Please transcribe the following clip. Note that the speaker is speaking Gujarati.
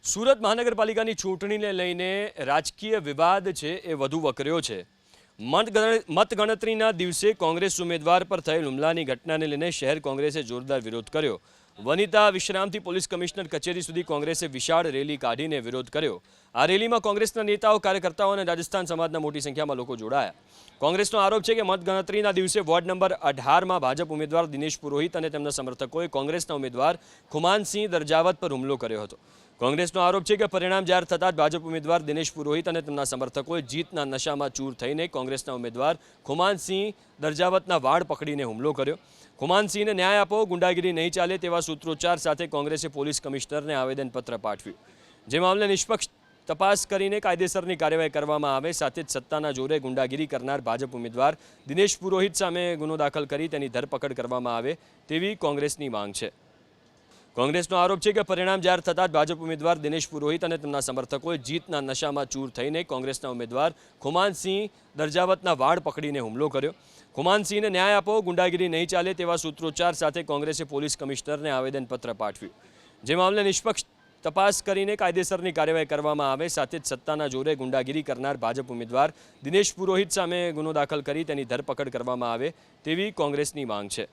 સુરત મહાનગરપાલિકાની ચૂંટણીને લઈને રાજકીય વિવાદ છે એ વધુ વકર્યો છે। મતગણતરીના દિવસે કોંગ્રેસ ઉમેદવાર પર થયેલ હુમલાની ઘટનાને લઈને શહેર કોંગ્રેસે જોરદાર વિરોધ કર્યો। વનિતા વિશ્રામથી પોલીસ કમિશનર કચેરી સુધી કોંગ્રેસે વિશાળ રેલી કાઢીને વિરોધ કર્યો। આ રેલીમાં કોંગ્રેસના નેતાઓ, કાર્યકર્તાઓ અને રાજસ્થાન સમાજના મોટી સંખ્યામાં લોકો જોડાયા। કોંગ્રેસનો આરોપ છે કે મતગણતરીના દિવસે વોર્ડ નંબર 18માં ભાજપ ઉમેદવાર દિનેશ પુરોહિત અને તેમના સમર્થકોએ કોંગ્રેસના ઉમેદવાર ખુમાનસિંહ દરજાવત પર હુમલો કર્યો હતો। કોંગ્રેસનો આરોપ છે કે પરિણામ જાહેર થતાં જ ભાજપ ઉમેદવાર દિનેશ પુરોહિત અને તેમના સમર્થકોએ જીતના નશામાં ચૂર થઈને કોંગ્રેસના ઉમેદવાર ખુમાનસિંહ દરજાવતના વાળ પકડીને હુમલો કર્યો। ખુમાનસિંહને ન્યાય આપો, ગુંડાગીરી નહીં ચાલે તેવા સૂત્રોચ્ચાર સાથે કોંગ્રેસે પોલીસ કમિશનરને આવેદનપત્ર પાઠવ્યું। જે મામલે નિષ્પક્ષ તપાસ કરીને કાયદેસરની કાર્યવાહી કરવામાં આવે, સાથે જ સત્તાના જોરે ગુંડાગીરી કરનાર ભાજપ ઉમેદવાર દિનેશ પુરોહિત સામે ગુનો દાખલ કરી તેની ધરપકડ કરવામાં આવે તેવી કોંગ્રેસની માંગ છે। કોંગ્રેસનો આરોપ છે કે પરિણામ જાહેર થતાં જ ભાજપ ઉમેદવાર દિનેશ પુરોહિત અને તેમના સમર્થકોએ જીતના નશામાં ચૂર થઈને કોંગ્રેસના ઉમેદવાર ખુમાનસિંહ દરજાવતના વાળ પકડીને હુમલો કર્યો। ખુમાનસિંહને ન્યાય આપો, ગુંડાગીરી નહીં ચાલે તેવા સૂત્રોચ્ચાર સાથે કોંગ્રેસે પોલીસ કમિશનરને આવેદનપત્ર પાઠવ્યું। જે મામલે નિષ્પક્ષ તપાસ કરીને કાયદેસરની કાર્યવાહી કરવામાં આવે, સાથે જ સત્તાના જોરે ગુંડાગીરી કરનાર ભાજપ ઉમેદવાર દિનેશ પુરોહિત સામે ગુનો દાખલ કરી તેની ધરપકડ કરવામાં આવે તેવી કોંગ્રેસની માંગ છે।